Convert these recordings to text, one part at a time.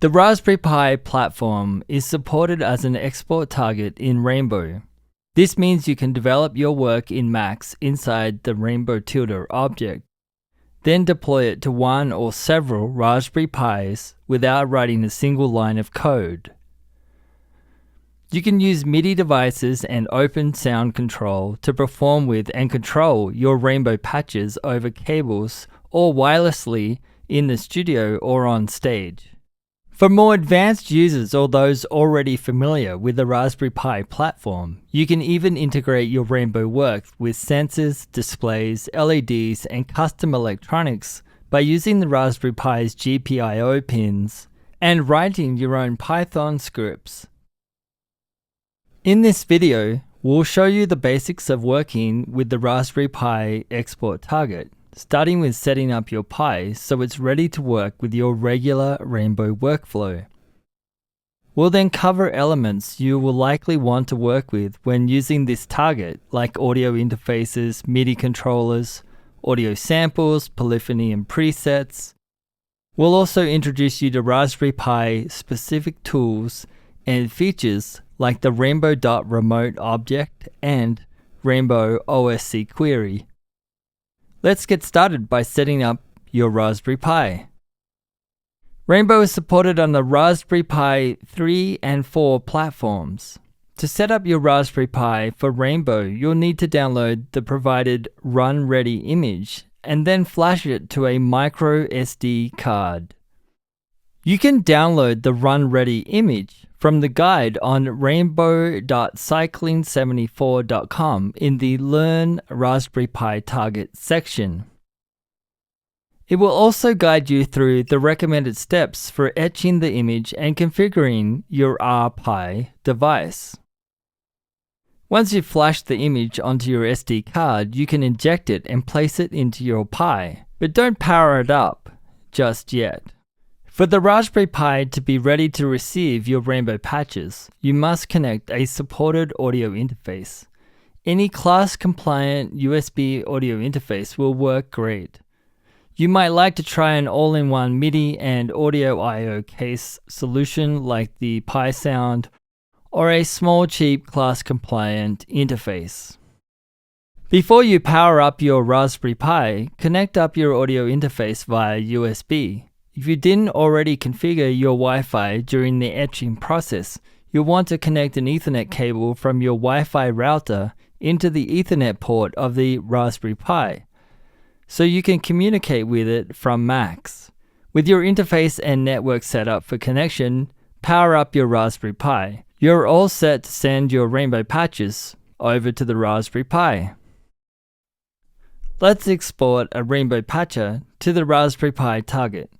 The Raspberry Pi platform is supported as an export target in Rainbow. This means you can develop your work in Max inside the Rainbow Tilde object, then deploy it to one or several Raspberry Pis without writing a single line of code. You can use MIDI devices and open sound control to perform with and control your Rainbow patches over cables or wirelessly in the studio or on stage. For more advanced users or those already familiar with the Raspberry Pi platform, you can even integrate your Rainbow work with sensors, displays, LEDs, and custom electronics by using the Raspberry Pi's GPIO pins and writing your own Python scripts. In this video, we'll show you the basics of working with the Raspberry Pi export target, starting with setting up your Pi so it's ready to work with your regular Rainbow workflow. We'll then cover elements you will likely want to work with when using this target, like audio interfaces, MIDI controllers, audio samples, polyphony and presets. We'll also introduce you to Raspberry Pi specific tools and features like the Rainbow.remote object and Rainbow OSC query. Let's get started by setting up your Raspberry Pi. Rainbow is supported on the Raspberry Pi 3 and 4 platforms. To set up your Raspberry Pi for Rainbow, you'll need to download the provided Run Ready image and then flash it to a micro SD card. You can download the Run Ready image from the guide on rainbow.cycling74.com in the Learn Raspberry Pi Target section. It will also guide you through the recommended steps for etching the image and configuring your RPi device. Once you've flashed the image onto your SD card, you can inject it and place it into your Pi, but don't power it up just yet. For the Raspberry Pi to be ready to receive your Rainbow patches, you must connect a supported audio interface. Any class-compliant USB audio interface will work great. You might like to try an all-in-one MIDI and audio I/O case solution like the Pi Sound, or a small cheap class-compliant interface. Before you power up your Raspberry Pi, connect up your audio interface via USB. If you didn't already configure your Wi-Fi during the etching process, you'll want to connect an Ethernet cable from your Wi-Fi router into the Ethernet port of the Raspberry Pi, so you can communicate with it from Max. With your interface and network set up for connection, power up your Raspberry Pi. You're all set to send your Rainbow patches over to the Raspberry Pi. Let's export a Rainbow patcher to the Raspberry Pi target.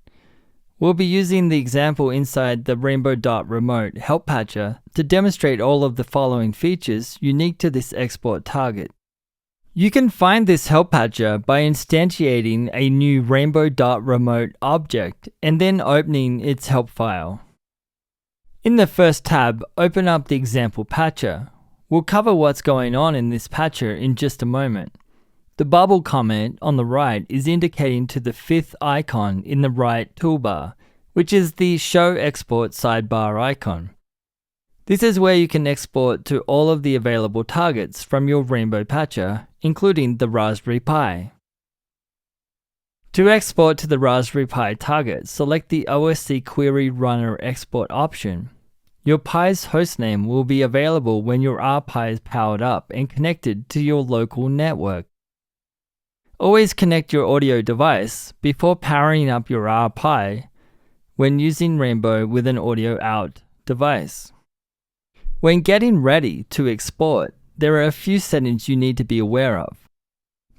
We'll be using the example inside the Rainbow.remote help patcher to demonstrate all of the following features unique to this export target. You can find this help patcher by instantiating a new Rainbow.remote object and then opening its help file. In the first tab, open up the example patcher. We'll cover what's going on in this patcher in just a moment. The bubble comment on the right is indicating to the fifth icon in the right toolbar, which is the Show Export sidebar icon. This is where you can export to all of the available targets from your Rainbow patcher, including the Raspberry Pi. To export to the Raspberry Pi target, select the OSC Query Runner Export option. Your Pi's hostname will be available when your RPi is powered up and connected to your local network. Always connect your audio device before powering up your RPi when using Rainbow with an audio out device. When getting ready to export, there are a few settings you need to be aware of.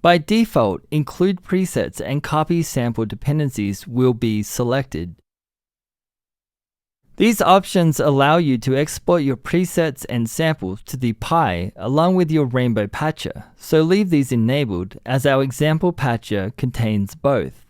By default, include presets and copy sample dependencies will be selected. These options allow you to export your presets and samples to the Pi along with your Rainbow patcher, so leave these enabled as our example patcher contains both.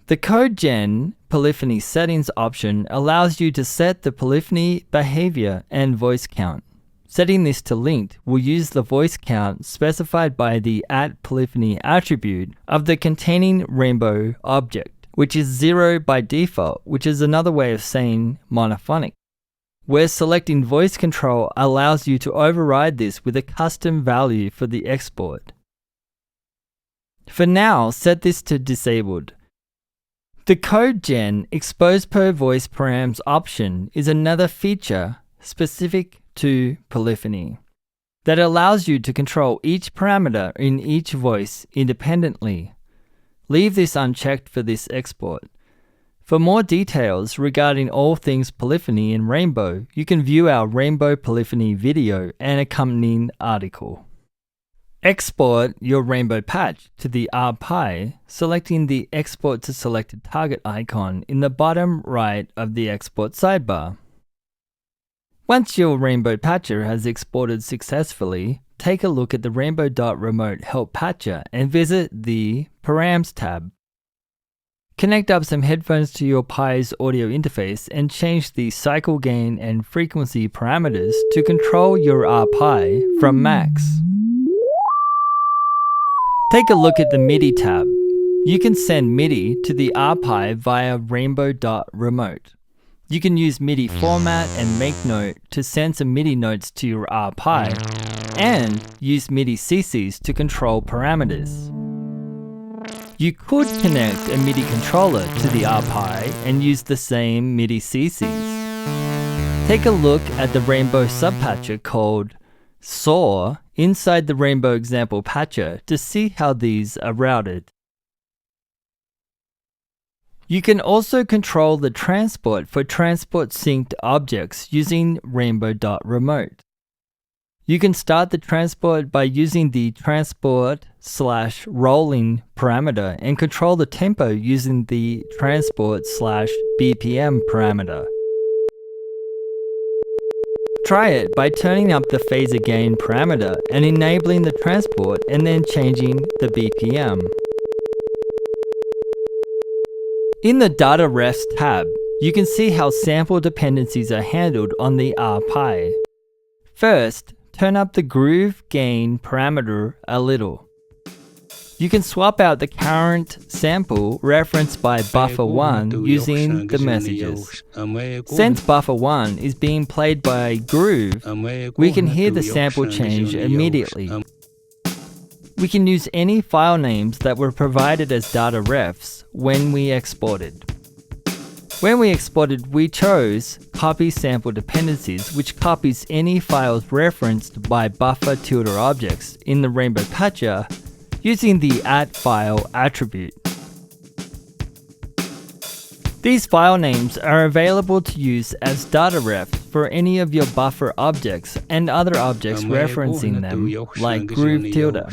The CodeGen polyphony settings option allows you to set the polyphony behavior and voice count. Setting this to linked will use the voice count specified by the @polyphony attribute of the containing Rainbow object, which is 0 by default, which is another way of saying monophonic, where selecting voice control allows you to override this with a custom value for the export. For now, set this to disabled. The CodeGen Expose Per Voice Params option is another feature specific to polyphony that allows you to control each parameter in each voice independently. Leave this unchecked for this export. For more details regarding all things polyphony in Rainbow, you can view our Rainbow Polyphony video and accompanying article. Export your Rainbow patch to the RPi, selecting the Export to Selected Target icon in the bottom right of the export sidebar. Once your Rainbow Patcher has exported successfully, take a look at the Rainbow.Remote Help Patcher and visit the Params tab. Connect up some headphones to your Pi's audio interface and change the cycle gain and frequency parameters to control your RPi from max. Take a look at the MIDI tab. You can send MIDI to the RPi via Rainbow.Remote. You can use MIDI format and make note to send some MIDI notes to your RPi, and use MIDI CCs to control parameters. You could connect a MIDI controller to the RPi and use the same MIDI CCs. Take a look at the Rainbow subpatcher called SAW inside the Rainbow example patcher to see how these are routed. You can also control the transport for transport synced objects using Rainbow.Remote. You can start the transport by using the transport/rolling parameter and control the tempo using the transport/BPM parameter. Try it by turning up the phaser gain parameter and enabling the transport and then changing the BPM. In the Data Refs tab, you can see how sample dependencies are handled on the RPi. First, turn up the groove gain parameter a little. You can swap out the current sample referenced by buffer1 using the messages. Since buffer1 is being played by Groove, we can hear the sample change immediately. We can use any file names that were provided as data refs when we exported. When we exported, we chose Copy Sample Dependencies, which copies any files referenced by buffer tilde objects in the Rainbow Patcher using the @file attribute. These file names are available to use as data refs for any of your buffer objects and other objects referencing them, like Groove tilde.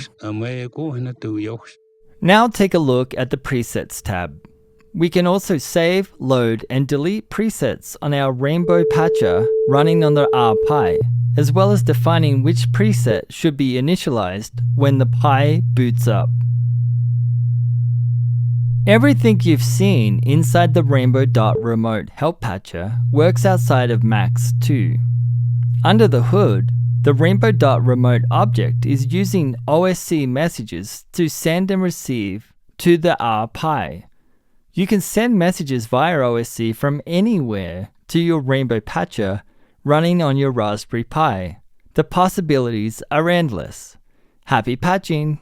Now take a look at the Presets tab. We can also save, load, and delete presets on our Rainbow Patcher running on the RPi, as well as defining which preset should be initialized when the Pi boots up. Everything you've seen inside the Rainbow.Remote Help Patcher works outside of Max too. Under the hood, the Rainbow.Remote object is using OSC messages to send and receive to the RPi. You can send messages via OSC from anywhere to your Rainbow Patcher running on your Raspberry Pi. The possibilities are endless. Happy patching!